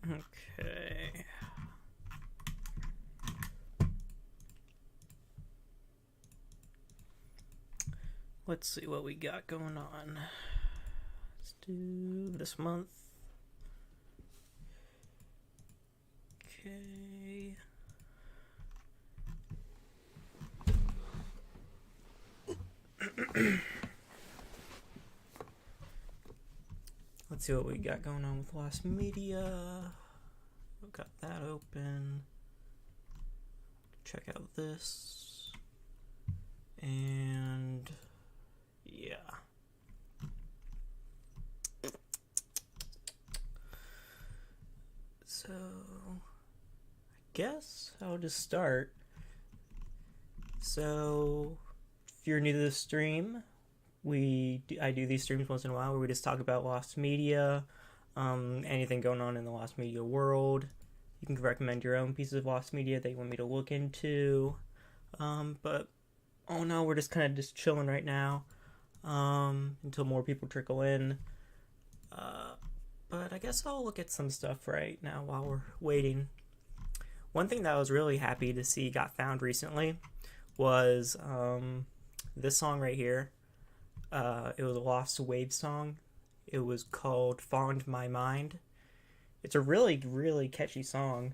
Okay. Let's see what we got going on. Let's do this month. Okay. Let's see what we got going on with Lost Media. We've got that open. Check out this. And yeah. So I guess I'll just start. So if you're new to the stream, I do these streams once in a while where we just talk about Lost Media, anything going on in the Lost Media world. You can recommend your own pieces of Lost Media that you want me to look into. But oh no, we're just kind of just chilling right now until more people trickle in. But I guess I'll look at some stuff right now while we're waiting. One thing that I was really happy to see got found recently was this song right here. It was a Lost Wave song. It was called Fond My Mind. It's a really, really catchy song.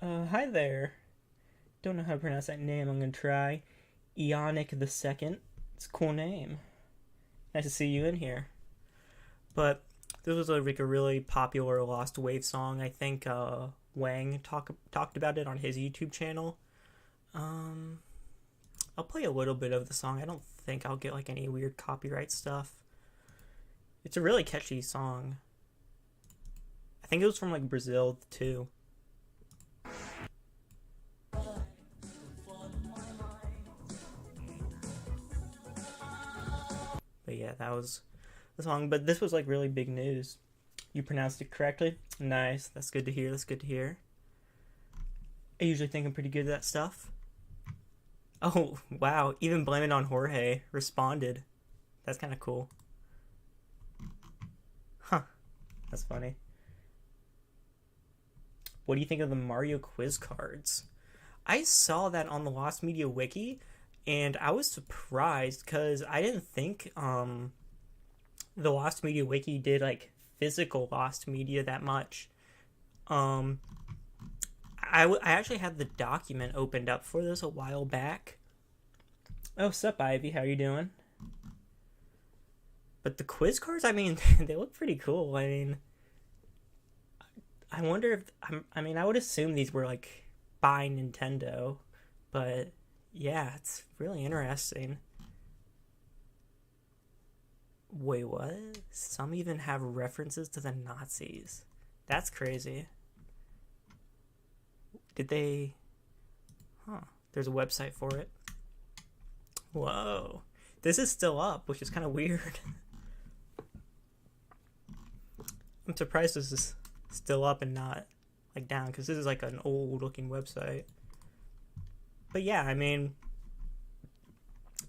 Hi there. Don't know how to pronounce that name. I'm going to try. Ionic the Second. It's a cool name. Nice to see you in here. But this was like a really popular Lost Wave song. I think Wang talked about it on his YouTube channel. I'll play a little bit of the song. I don't think I'll get like any weird copyright stuff. It's a really catchy song. I think it was from like Brazil too. But yeah, that was the song. But this was like really big news. You pronounced it correctly. Nice. That's good to hear. That's good to hear. I usually think I'm pretty good at that stuff. Oh, wow. Even Blame It on Jorge responded. That's kind of cool. Huh. That's funny. What do you think of the Mario quiz cards? I saw that on the Lost Media Wiki, and I was surprised because I didn't think the Lost Media Wiki did like physical Lost Media that much. I actually had the document opened up for this a while back. Oh, sup, Ivy? How you doing? But the quiz cards, I mean, they look pretty cool. I mean, I wonder if I would assume these were like by Nintendo, but yeah, it's really interesting. Wait, what? Some even have references to the Nazis. That's crazy. Did they there's a website for it. Whoa. This is still up, which is kind of weird. I'm surprised this is still up and not like down, because this is like an old looking website. But yeah, I mean,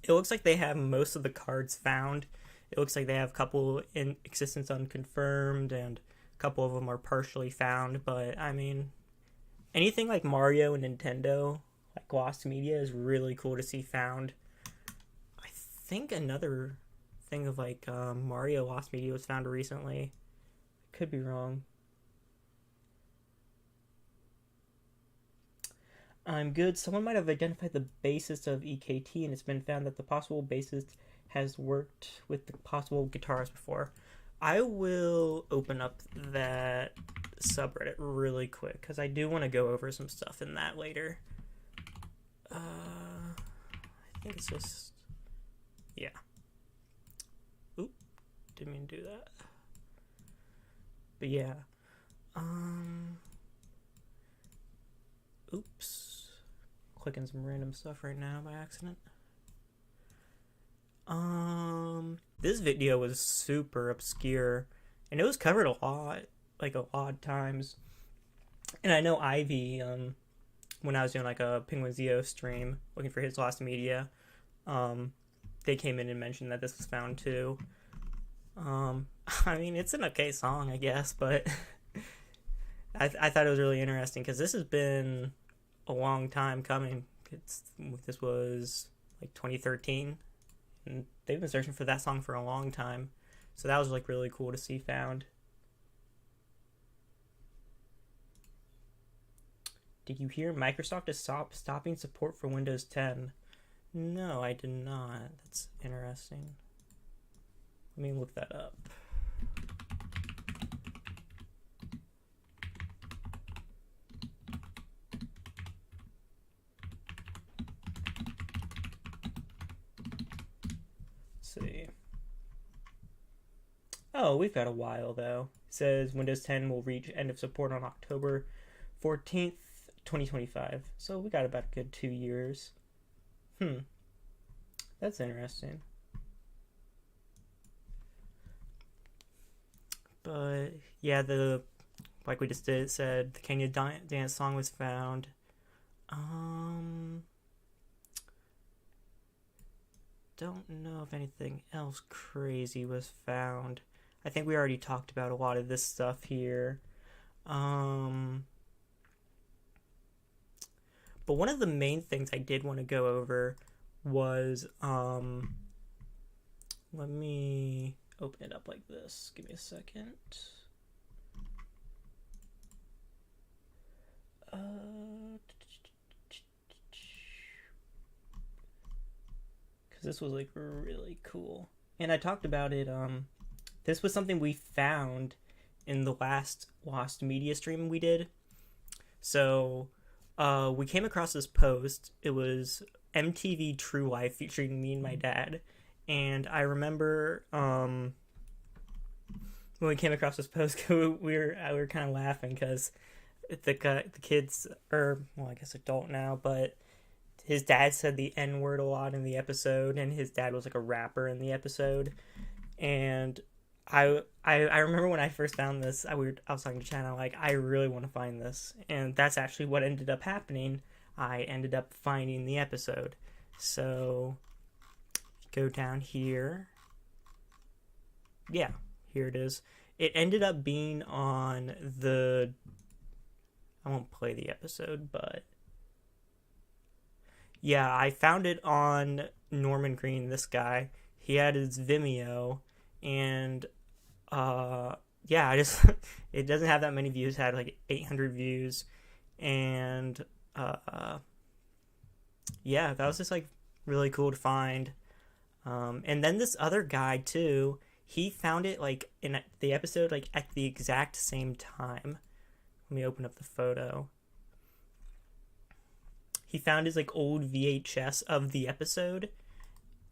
it looks like they have most of the cards found. It looks like they have a couple in existence unconfirmed, and a couple of them are partially found. But I mean, anything like Mario and Nintendo, like Lost Media, is really cool to see found. I think another thing of like Mario Lost Media was found recently. Could be wrong. I'm good. Someone might have identified the bassist of EKT, and it's been found that the possible bassist has worked with the possible guitarist before. I will open up that subreddit really quick, because I do want to go over some stuff in that later. I think it's just... yeah. Oop. Didn't mean to do that. But yeah. Oops. Clicking some random stuff right now by accident. This video was super obscure, and it was covered a lot of times. And I know Ivy, when I was doing like a Penguin Zeo stream looking for his Lost Media, they came in and mentioned that this was found too. I mean, it's an okay song, I guess, but I thought it was really interesting, because this has been a long time coming. This was like 2013, and they've been searching for that song for a long time, so that was like really cool to see found. Did you hear Microsoft is stopping support for Windows 10? No, I did not. That's interesting. Let me look that up. See. Oh, we've got a while though. It says Windows 10 will reach end of support on October 14th, 2025. So we got about a good 2 years. That's interesting. But yeah, like we just said, the Kenya dance song was found. Don't know if anything else crazy was found. I think we already talked about a lot of this stuff here. But one of the main things I did want to go over was, let me open it up like this. Give me a second. Because this was like really cool, and I talked about it. This was something we found in the last Lost Media stream we did. So we came across this post. It was MTV True Life featuring me and my dad, and I remember when we came across this post, we were kind of laughing because the kids, or well, I guess adult now, but his dad said the N-word a lot in the episode, and his dad was like a rapper in the episode. And I remember when I first found this, I was talking to Chad, I'm like, I really want to find this. And that's actually what ended up happening. I ended up finding the episode. So, go down here. Yeah, here it is. It ended up being on the... I won't play the episode, but... yeah, I found it on Norman Green, this guy. He had his Vimeo, and yeah, it doesn't have that many views. It had like 800 views, and yeah, that was just like really cool to find. And then this other guy too, he found it like in the episode like at the exact same time. Let me open up the photo. He found his like old VHS of the episode,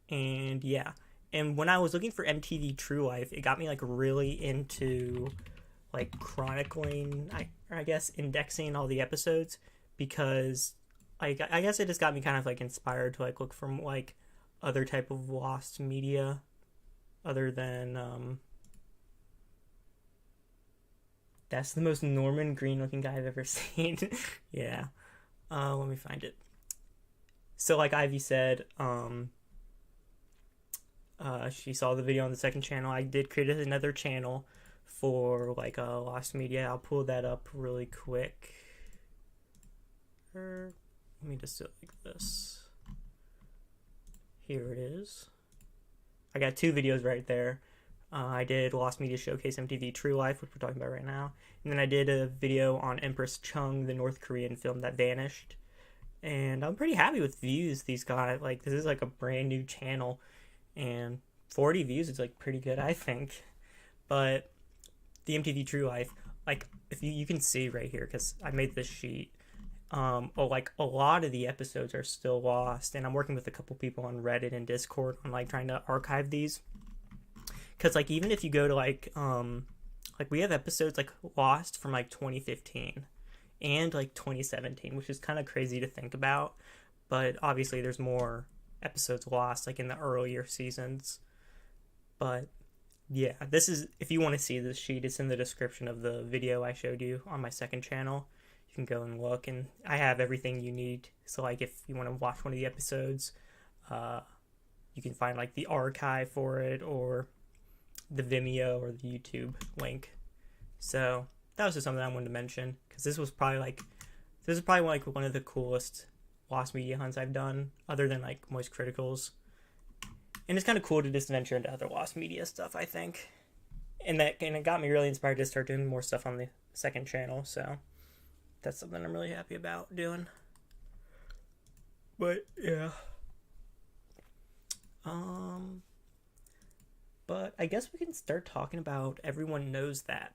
and yeah. And when I was looking for MTV True Life, it got me like really into like chronicling, I guess indexing all the episodes, because like I guess it just got me kind of like inspired to like look for like other type of lost media other than that's the most Norman Green looking guy I've ever seen. Yeah. Let me find it. So like Ivy said, she saw the video on the second channel. I did create another channel for like lost media. I'll pull that up really quick. Let me just do it like this. Here it is. I got two videos right there. I did Lost Media Showcase MTV True Life, which we're talking about right now. And then I did a video on Empress Chung, the North Korean film that vanished. And I'm pretty happy with views these got. Like, this is like a brand new channel. And 40 views is like pretty good, I think. But the MTV True Life, like, if you can see right here, because I made this sheet. Like a lot of the episodes are still lost, and I'm working with a couple people on Reddit and Discord on like trying to archive these. Because like even if you go to like we have episodes like lost from like 2015 and like 2017, which is kind of crazy to think about. But obviously there's more episodes lost like in the earlier seasons. But yeah, this is, if you want to see this sheet, it's in the description of the video I showed you on my second channel. You can go and look, and I have everything you need. So like if you want to watch one of the episodes, you can find like the archive for it or the Vimeo or the YouTube link. So that was just something I wanted to mention, because this is probably like one of the coolest lost media hunts I've done, other than like Moist Criticals. And it's kind of cool to just venture into other lost media stuff, I think. And it got me really inspired to start doing more stuff on the second channel. So that's something I'm really happy about doing. But yeah. But I guess we can start talking about Everyone Knows That.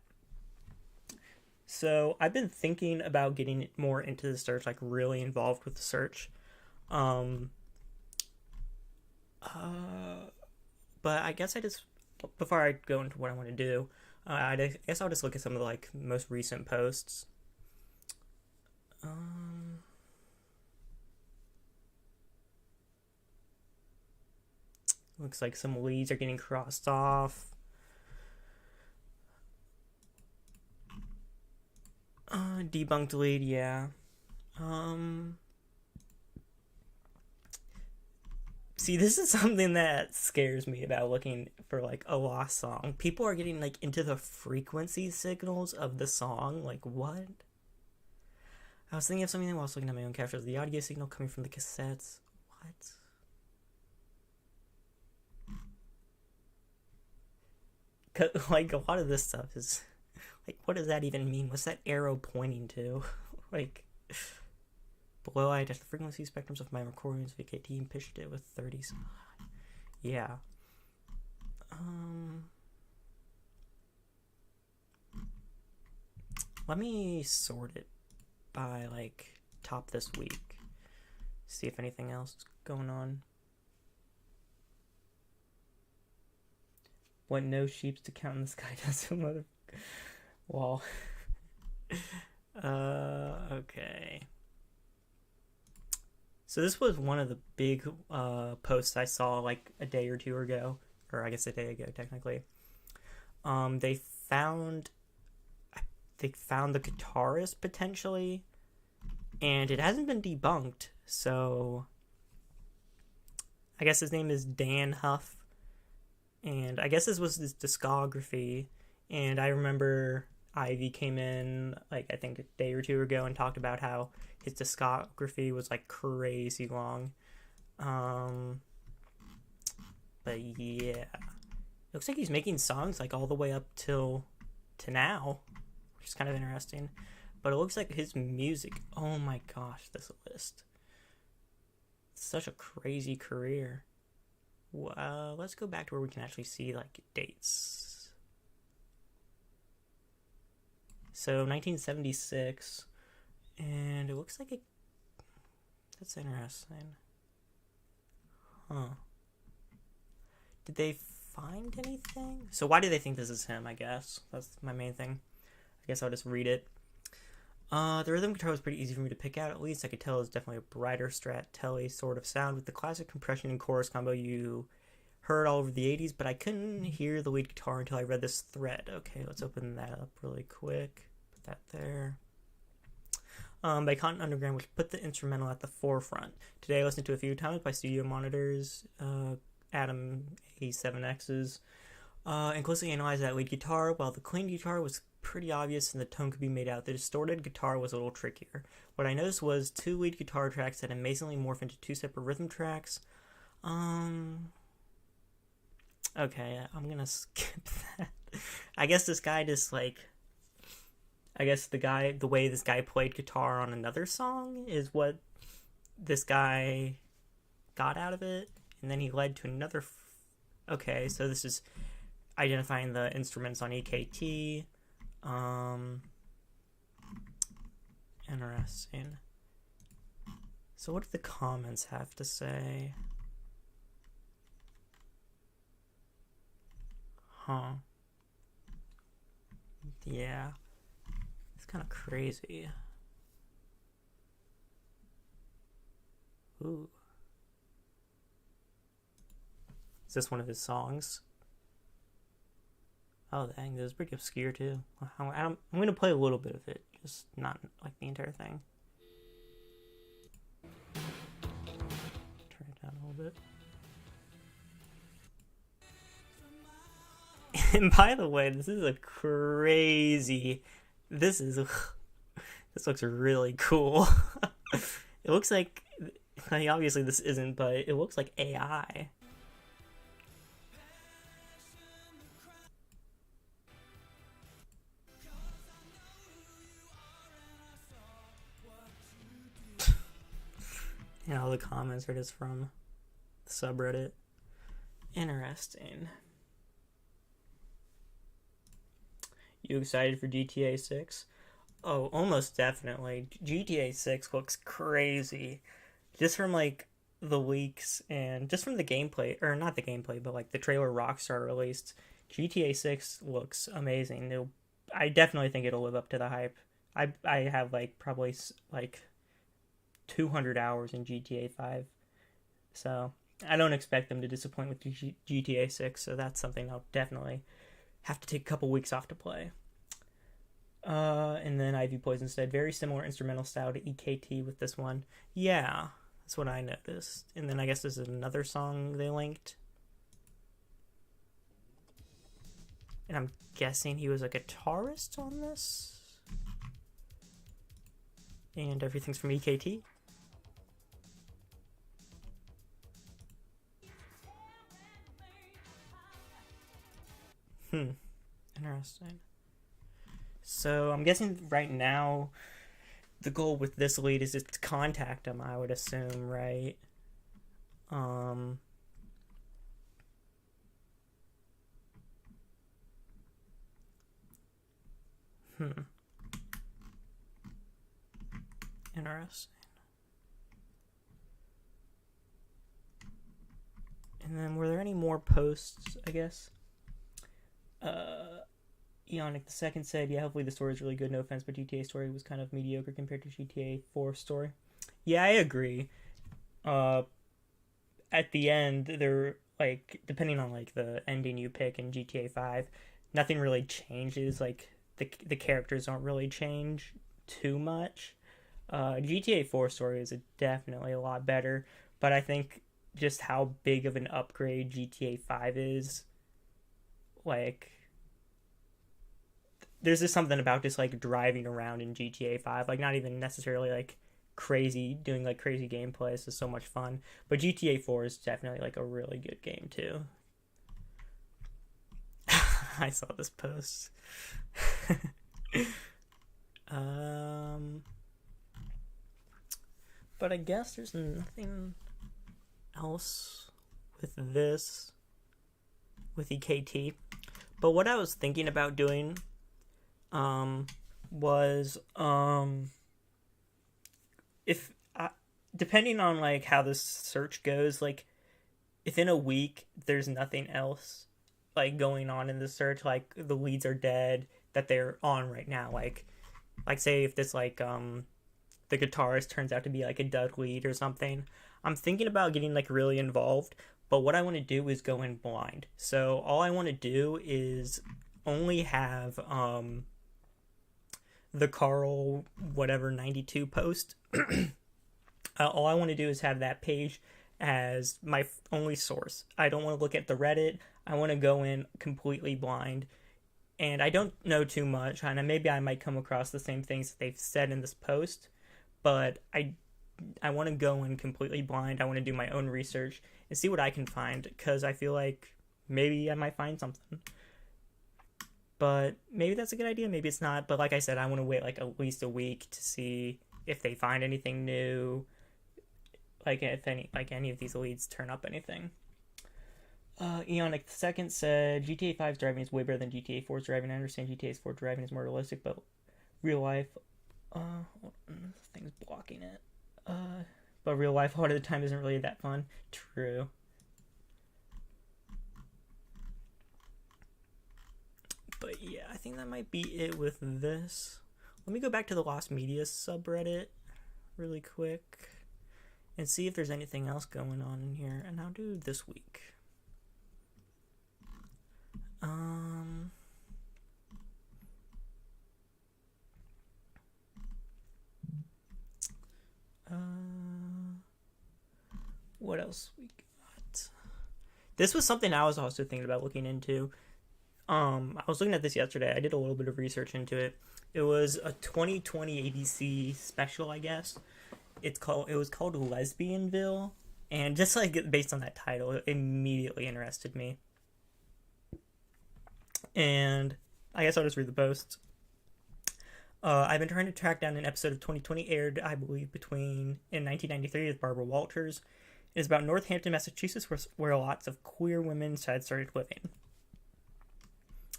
So I've been thinking about getting more into the search, like really involved with the search. But I guess before I go into what I want to do, I guess I'll just look at some of the like most recent posts. Looks like some leads are getting crossed off. Debunked lead, yeah. See, this is something that scares me about looking for like a lost song. People are getting like into the frequency signals of the song. Like, what? I was thinking of something while I was looking at my own captures. The audio signal coming from the cassettes. What? Like, a lot of this stuff is like, what does that even mean? What's that arrow pointing to? Like, below I adjust the frequency spectrums of my recordings, VKT, and pitched it with 30s. Yeah. Let me sort it by like top this week. See if anything else is going on. What no sheeps to count in the sky does, mother. Well. Okay. So this was one of the big posts I saw like a day or two ago, or I guess a day ago technically. They found the guitarist potentially, and it hasn't been debunked. So I guess his name is Dan Huff, and I guess this was his discography. And I remember Ivy came in like I think a day or two ago and talked about how his discography was like crazy long. But yeah, looks like he's making songs like all the way up to now, which is kind of interesting. But it looks like his music, oh my gosh, this list, such a crazy career. Well, let's go back to where we can actually see like dates. So 1976, and it looks like that's interesting. Huh. Did they find anything? So why do they think this is him, I guess? That's my main thing. I guess I'll just read it. The rhythm guitar was pretty easy for me to pick out, at least. I could tell it was definitely a brighter Strat Telly sort of sound with the classic compression and chorus combo you heard all over the 80s, but I couldn't hear the lead guitar until I read this thread. Okay, let's open that up really quick. Put that there. By Cotton Underground, which put the instrumental at the forefront. Today I listened to it a few times by Studio Monitor's Adam A7X's, and closely analyzed that lead guitar. While the clean guitar was pretty obvious and the tone could be made out, the distorted guitar was a little trickier. What I noticed was 2 lead guitar tracks that amazingly morph into 2 separate rhythm tracks. Okay, I'm gonna skip that. I guess this guy just the way this guy played guitar on another song is what this guy got out of it, and then he led to another. Okay, so this is identifying the instruments on EKT. Interesting. So what do the comments have to say? Huh. Yeah. It's kind of crazy. Ooh. Is this one of his songs? Oh, dang, this is pretty obscure too. I'm gonna play a little bit of it, just not like the entire thing. Turn it down a little bit. And by the way, this is a crazy. This looks really cool. It looks like, obviously this isn't, but it looks like AI. And all the comments are just from the subreddit. Interesting. You excited for GTA 6? Oh, almost definitely. GTA 6 looks crazy. Just from like the leaks and just from the gameplay, or not the gameplay, but like the trailer Rockstar released, GTA 6 looks amazing. I definitely think it'll live up to the hype. I have like probably like 200 hours in GTA 5. So I don't expect them to disappoint with GTA 6, so that's something I'll definitely have to take a couple weeks off to play. And then Ivy Poison said, very similar instrumental style to EKT with this one. Yeah, that's what I noticed. And then I guess this is another song they linked. And I'm guessing he was a guitarist on this. And everything's from EKT. Interesting. So I'm guessing right now the goal with this lead is just to contact him, I would assume, right? Interesting. And then were there any more posts, I guess? Eonic the Second said, yeah, hopefully the story is really good. No offense, but GTA story was kind of mediocre compared to GTA 4 story. Yeah, I agree. At the end, they're like, depending on like the ending you pick in GTA 5, nothing really changes. Like the characters don't really change too much. GTA 4 story is definitely a lot better, but I think just how big of an upgrade GTA 5 is, like, there's just something about just like driving around in GTA 5, like not even necessarily like crazy, doing like crazy gameplay. It's just so much fun. But GTA 4 is definitely like a really good game too. I saw this post. But I guess there's nothing else with this, with EKT. But what I was thinking about doing was if depending on like how this search goes, like if in a week there's nothing else like going on in the search, like the leads are dead that they're on right now, like like say if this like the guitarist turns out to be like a dud lead or something. I'm thinking about getting like really involved, but what I want to do is go in blind. So all I want to do is only have the Carl whatever 92 post. All I want to do is have that page as my only source. I don't want to look at the Reddit. I want to go in completely blind. And I don't know too much, and maybe I might come across the same things that they've said in this post, but I want to go in completely blind. I want to do my own research and see what I can find, because I feel like maybe I might find something. But maybe that's a good idea, maybe it's not. But like I said, I want to wait like at least a week to see if they find anything new, like if any of these leads turn up anything. Eonic II said, GTA 5's driving is way better than GTA 4's driving. I understand GTA 4's driving is more realistic, but real life, this thing's blocking it. But real life a lot of the time isn't really that fun. True. But yeah, I think that might be it with this. Let me go back to the Lost Media subreddit really quick and see if there's anything else going on in here, and I'll do this week. What else we got? This was something I was also thinking about looking into. I was looking at this yesterday. I did a little bit of research into it. It was a 2020 ABC special, I guess. It was called Lesbianville, and just like based on that title, it immediately interested me. And I guess I'll just read the post. I've been trying to track down an episode of 2020 aired, I believe, in 1993 with Barbara Walters. It is about Northampton, Massachusetts, where lots of queer women had started living.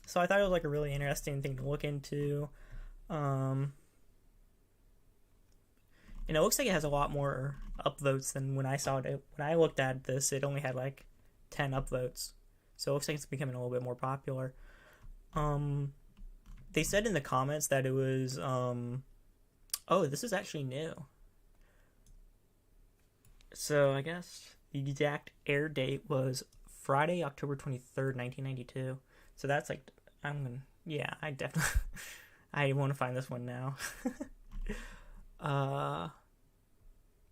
So I thought it was like a really interesting thing to look into. And it looks like it has a lot more upvotes than when I saw it. When I looked at this, it only had like 10 upvotes. So it looks like it's becoming a little bit more popular. They said in the comments that it was, oh, this is actually new. So I guess the exact air date was Friday, October 23rd, 1992. So that's like, I definitely, I want to find this one now.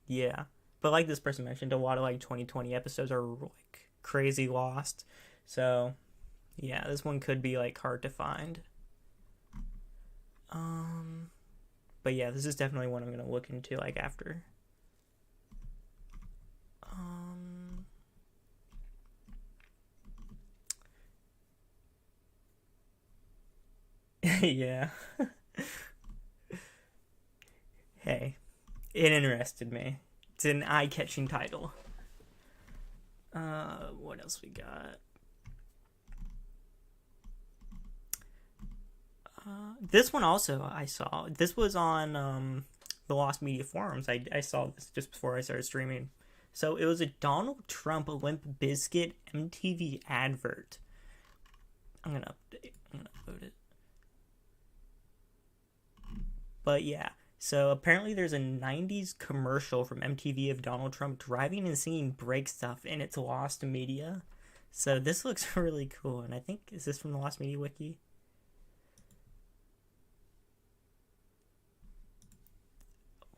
Yeah. But like this person mentioned, a lot of like 2020 episodes are like crazy lost. So yeah, this one could be like hard to find. But yeah, this is definitely one I'm gonna look into like after. Yeah. Hey, it interested me. It's an eye-catching title. What else we got? This one also I saw. This was on the Lost Media forums. I saw this just before I started streaming. So it was a Donald Trump Limp Bizkit MTV advert. I'm gonna upload it. But yeah, so apparently there's a 90s commercial from MTV of Donald Trump driving and singing break stuff, and it's Lost Media. So this looks really cool, and I think, is this from the Lost Media Wiki?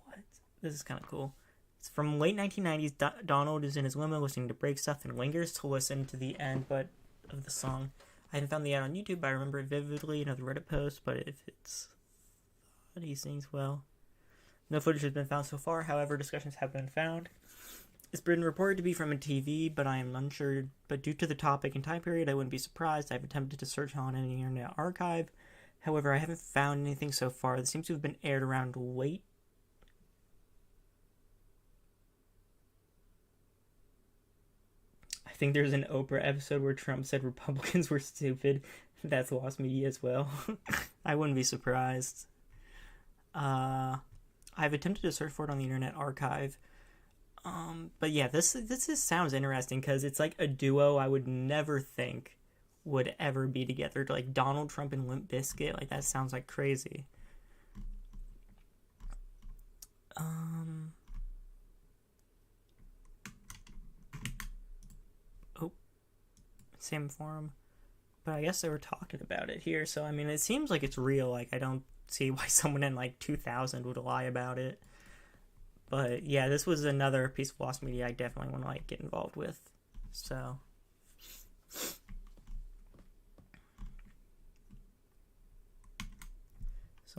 What? This is kind of cool. It's from late 1990s. Donald is in his limo listening to break stuff and lingers to listen to the end of the song. I haven't found the ad on YouTube, but I remember it vividly in a Reddit post, but if it's... he sings well. No footage has been found so far, however, discussions have been found. It's been reported to be from a TV, but I am unsure. But due to the topic and time period, I wouldn't be surprised. I've attempted to search on an internet archive. However, I haven't found anything so far. This seems to have been aired around late. I think there's an Oprah episode where Trump said Republicans were stupid. That's Lost Media as well. I wouldn't be surprised. I've attempted to search for it on the Internet Archive. But yeah, this just sounds interesting because it's like a duo I would never think would ever be together. Like Donald Trump and Limp Bizkit, like that sounds like crazy. same forum. But I guess they were talking about it here, so I mean, it seems like it's real. Like, I don't see why someone in like 2000 would lie about it. But yeah, this was another piece of lost media I definitely want to like get involved with. So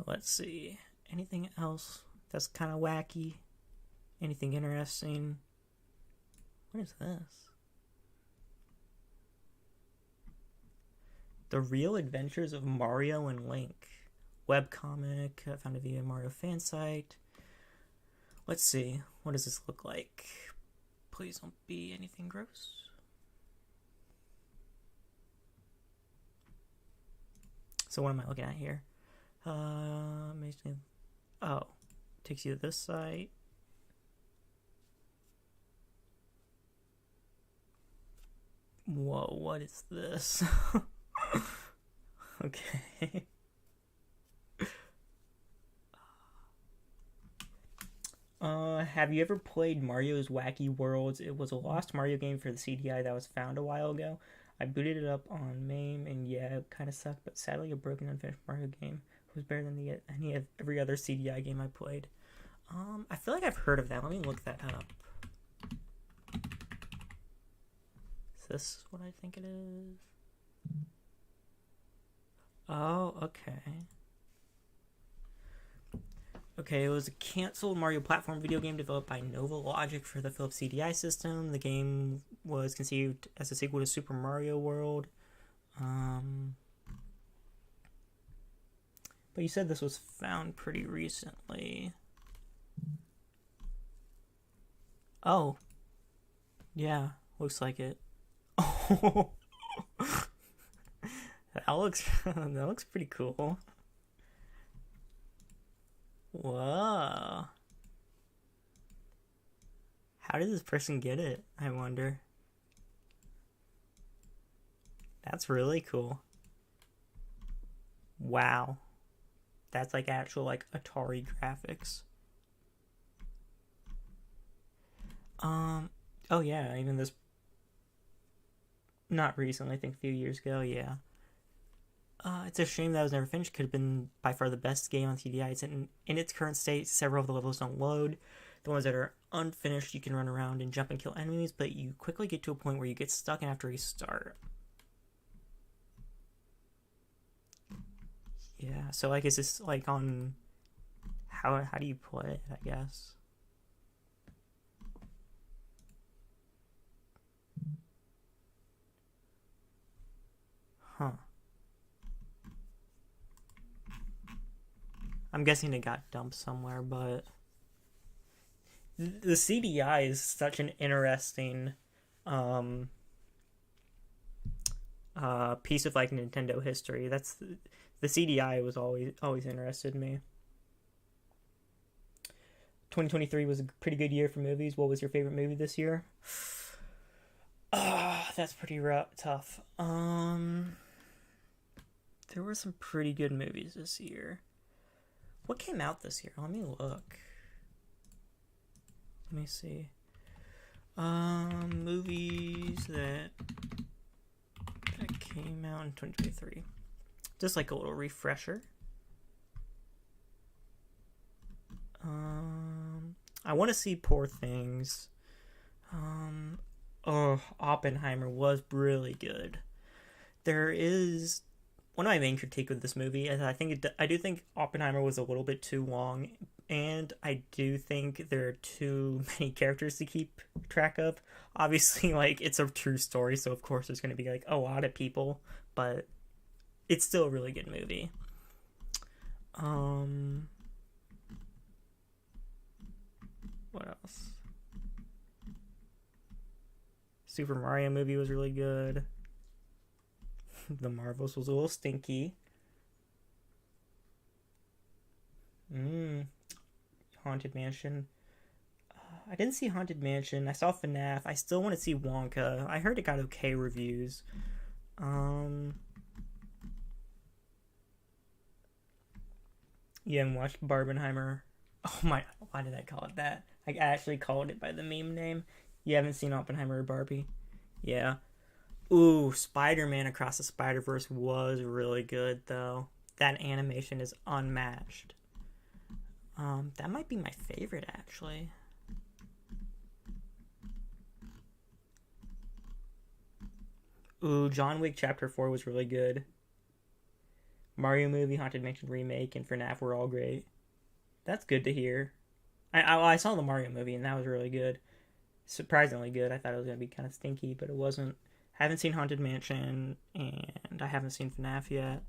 let's see. Anything else that's kind of wacky? Anything interesting? What is this? The Real Adventures of Mario and Link. Webcomic, found it via Mario fan site. Let's see. What does this look like? Please don't be anything gross. So what am I looking at here? Oh, takes you to this site. Whoa, what is this? Okay. Have you ever played Mario's Wacky Worlds? It was a lost Mario game for the CDI that was found a while ago. I booted it up on MAME, and yeah, it kind of sucked, but sadly a broken, unfinished Mario game was better than every other CDI game I played. I feel like I've heard of that. Let me look that up. Is this what I think it is? Oh, okay. Okay, it was a canceled Mario platform video game developed by Nova Logic for the Philips CDI system. The game was conceived as a sequel to Super Mario World. But you said this was found pretty recently. Oh. Yeah, looks like it. Oh. That looks pretty cool. Whoa. How did this person get it, I wonder? That's really cool. Wow. That's like actual like Atari graphics. Oh yeah, even this, not recently, I think a few years ago, yeah. It's a shame that was never finished. Could have been by far the best game on CDI. It's in its current state. Several of the levels don't load. The ones that are unfinished, you can run around and jump and kill enemies, but you quickly get to a point where you get stuck and have to restart. Yeah, so like, is this like on how do you play it, I guess? Huh. I'm guessing it got dumped somewhere, but the CDI is such an interesting piece of like Nintendo history. That's the CDI was always interested in me. 2023 was a pretty good year for movies. What was your favorite movie this year? That's pretty tough. There were some pretty good movies this year. What came out this year? Let me look. Let me see. Movies that came out in 2023. Just like a little refresher. I want to see Poor Things. Oppenheimer was really good. There is one of my main critique with this movie is I do think Oppenheimer was a little bit too long, and I do think there are too many characters to keep track of. Obviously, like, it's a true story, so of course there's going to be like a lot of people, but it's still a really good movie. What else? Super Mario movie was really good. The Marvels was a little stinky. Haunted Mansion. I didn't see Haunted Mansion. I saw FNAF. I still want to see Wonka. I heard it got okay reviews. Yeah, and watched Barbenheimer. Oh my, why did I call it that? I actually called it by the meme name. You haven't seen Oppenheimer or Barbie? Yeah. Ooh, Spider-Man Across the Spider-Verse was really good though. That animation is unmatched. That might be my favorite actually. Ooh, John Wick Chapter 4 was really good. Mario movie, Haunted Mansion remake, and FNAF were all great. That's good to hear. I saw the Mario movie and that was really good. Surprisingly good. I thought it was gonna be kind of stinky, but it wasn't. Haven't seen Haunted Mansion and I haven't seen FNAF yet.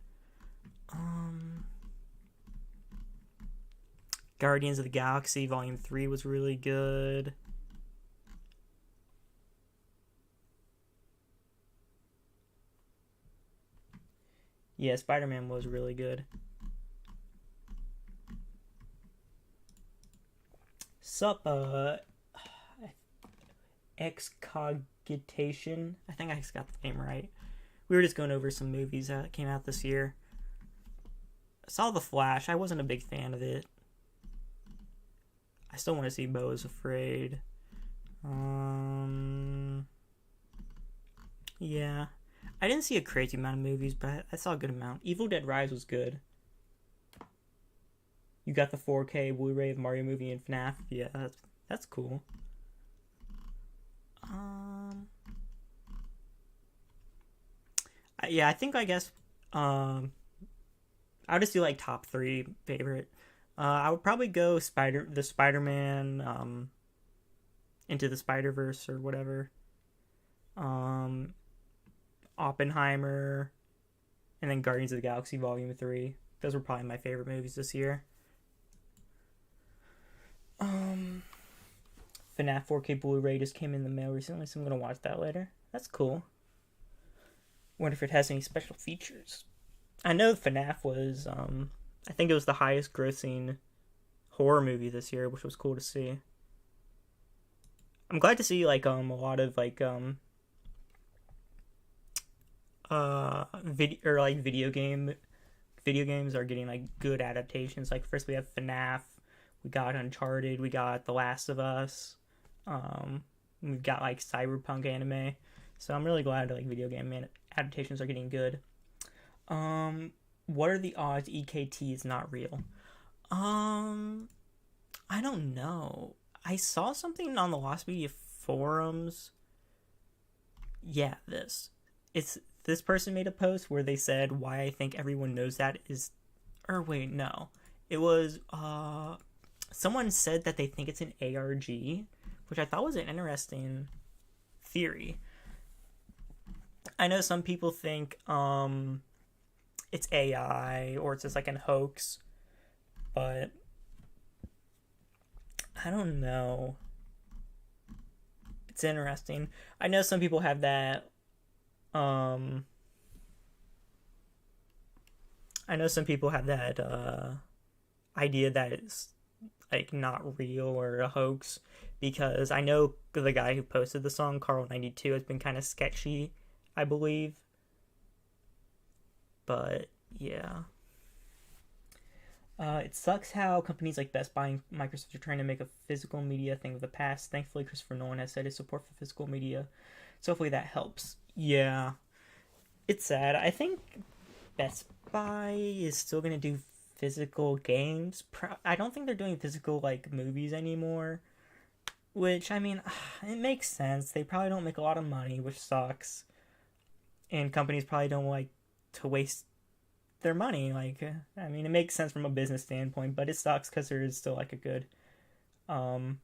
Um, Guardians of the Galaxy Volume 3 was really good. Yeah, Spider-Man was really good. Sup, Excogitation. I think I just got the name right. We were just going over some movies that came out this year. I saw The Flash. I wasn't a big fan of it. I still want to see Beau is Afraid. Yeah. I didn't see a crazy amount of movies, but I saw a good amount. Evil Dead Rise was good. You got the 4K Blu-ray of Mario movie and FNAF. Yeah, that's cool. Yeah, I think I guess I'll just do like top three favorite. I would probably go Spider-Man, Into the Spider-Verse or whatever. Um, Oppenheimer, and then Guardians of the Galaxy Volume 3. Those were probably my favorite movies this year. FNAF 4K Blu-ray just came in the mail recently, so I'm gonna watch that later. That's cool. Wonder if it has any special features. I know FNAF was, I think it was the highest grossing horror movie this year, which was cool to see. I'm glad to see like a lot of like video games are getting like good adaptations. Like first we have FNAF, we got Uncharted, we got The Last of Us, we've got like cyberpunk anime. So I'm really glad like video game adaptations are getting good. What are the odds EKT is not real? I don't know. I saw something on the Lost Media forums. Yeah, this person made a post where they said why I think everyone knows that is, or wait, no. It was, someone said that they think it's an ARG, which I thought was an interesting theory. I know some people think, it's AI or it's just like a hoax, but I don't know. It's interesting. I know some people have that. I know some people have that idea that it's like not real or a hoax because I know the guy who posted the song, Carl92, has been kind of sketchy, I believe. But yeah. It sucks how companies like Best Buy and Microsoft are trying to make a physical media thing of the past. Thankfully, Christopher Nolan has said his support for physical media, so hopefully that helps. Yeah, it's sad. I think Best Buy is still gonna do physical games. I don't think they're doing physical like movies anymore. Which I mean, it makes sense. They probably don't make a lot of money, which sucks. And companies probably don't like to waste their money. Like, I mean, it makes sense from a business standpoint, but it sucks because there is still like a good, there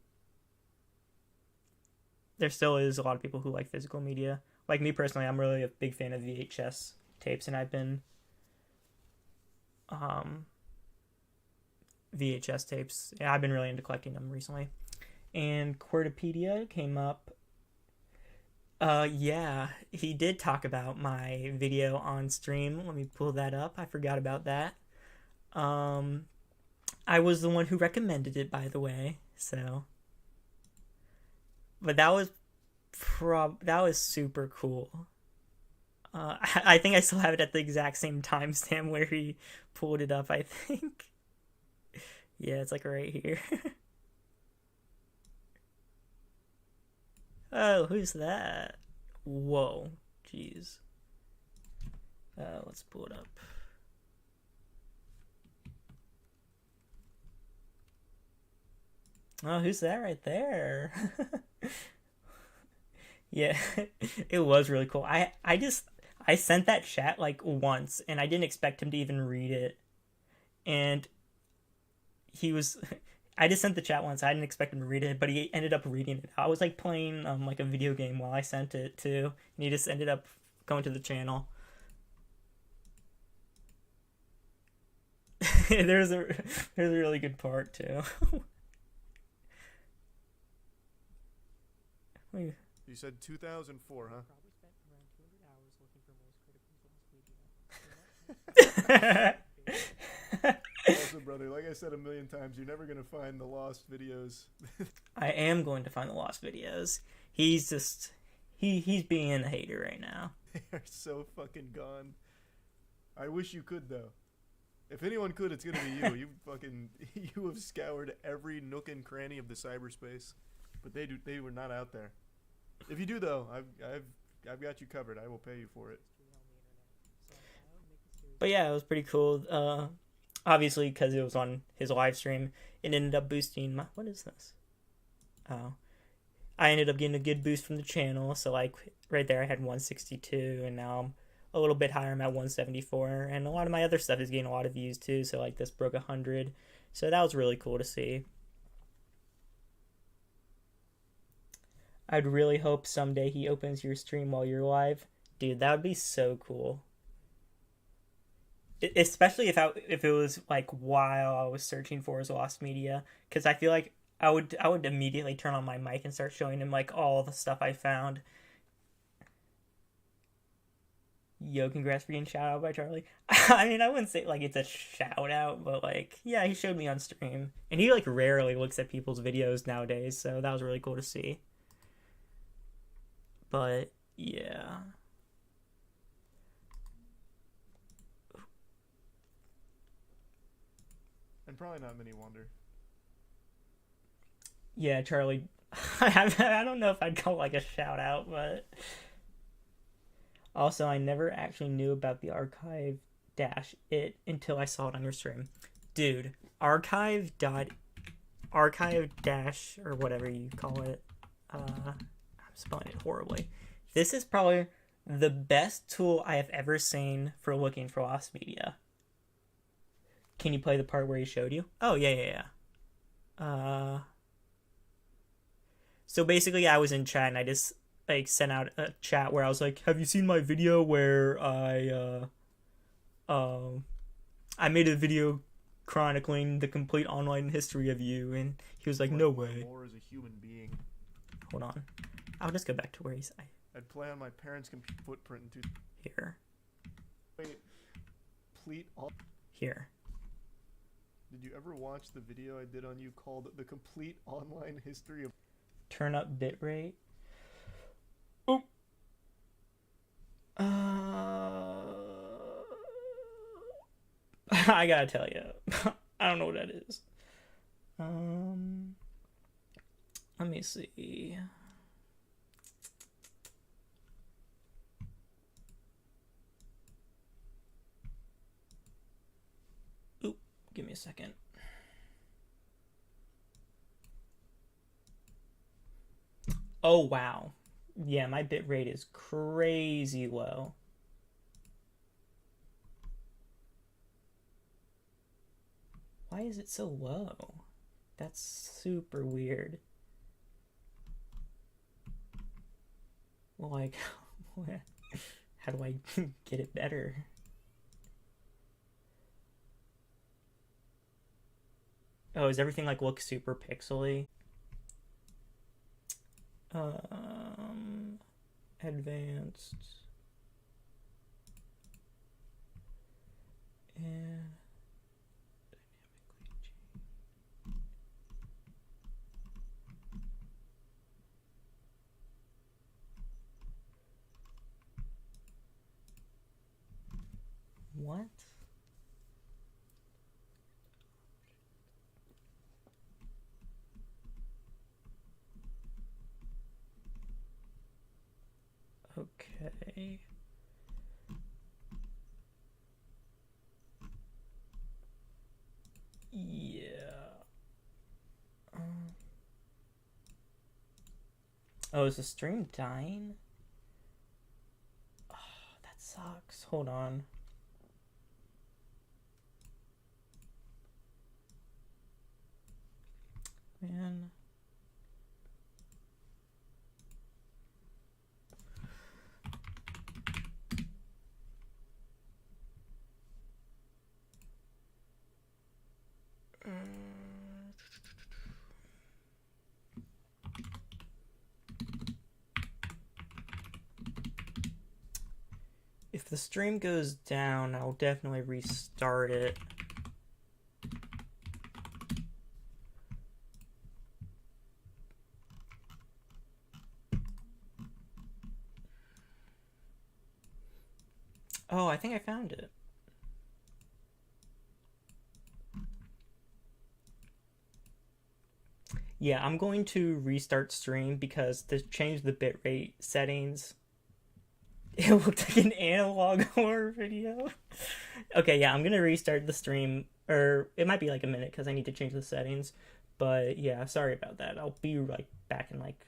still is a lot of people who like physical media. Like me personally, I'm really a big fan of VHS tapes, and I've been, VHS tapes. Yeah, I've been really into collecting them recently. And Quirtopedia came up. Yeah, he did talk about my video on stream. Let me pull that up. I forgot about that. I was the one who recommended it, by the way. So, but that was super cool. I think I still have it at the exact same timestamp where he pulled it up. I think. Yeah, it's like right here. Oh, who's that? Whoa. Jeez. Let's pull it up. Oh, who's that right there? Yeah, it was really cool. I sent that chat like once and I didn't expect him to even read it. And he was I just sent the chat once. I didn't expect him to read it, but he ended up reading it. I was like playing like a video game while I sent it too, and he just ended up going to the channel. there's a there's a really good part too. You said 2004, huh? Also, brother, like I said a million times, you're never gonna find the lost videos. I am going to find the lost videos. He's just he's being a hater right now. They are so fucking gone. I wish you could though. If anyone could, it's gonna be you. You have scoured every nook and cranny of the cyberspace, but they were not out there. If you do though, I've got you covered. I will pay you for it. But yeah, it was pretty cool. Obviously, because it was on his live stream, it ended up boosting my... What is this? Oh. I ended up getting a good boost from the channel. So, like, right there I had 162, and now I'm a little bit higher. I'm at 174. And a lot of my other stuff is getting a lot of views, too. So, like, this broke 100. So that was really cool to see. I'd really hope someday he opens your stream while you're live. Dude, that would be so cool. Especially if it was like while I was searching for his lost media, because I feel like I would immediately turn on my mic and start showing him like all the stuff I found. Yo, congrats for getting shout out by Charlie. I mean, I wouldn't say like it's a shout out, but like yeah, he showed me on stream, and he like rarely looks at people's videos nowadays, so that was really cool to see. But yeah. And probably not many wonder. Yeah, Charlie. I don't know if I'd call like a shout out, but also I never actually knew about the archive dash it until I saw it on your stream. Dude, archive dash or whatever you call it. I'm spelling it horribly. This is probably the best tool I have ever seen for looking for lost media. Can you play the part where he showed you? Oh, yeah. So basically I was in chat and I just like sent out a chat where I was like, have you seen my video where I made a video chronicling the complete online history of you? And he was like, no way. More as a human being. Hold on. I'll just go back to where he's... I'd play on my parents' footprint into... Here. Wait. Complete all... Here. Did you ever watch the video I did on you called The Complete Online History of... Turn up bitrate. Oh. I gotta tell you. I don't know what that is. Let me see. Oop, give me a second. Oh, wow. Yeah, my bitrate is crazy low. Why is it so low? That's super weird. Like, how do I get it better? Oh, is everything like look super pixely? Advanced. And what? Okay. Yeah. Oh, is the stream dying? Oh, that sucks. Hold on. Man. If the stream goes down, I'll definitely restart it. Oh, I think I found it. Yeah, I'm going to restart stream because to change the bitrate settings, it looked like an analog horror video. Okay, yeah, I'm gonna restart the stream, or it might be like a minute because I need to change the settings. But yeah, sorry about that. I'll be like back in like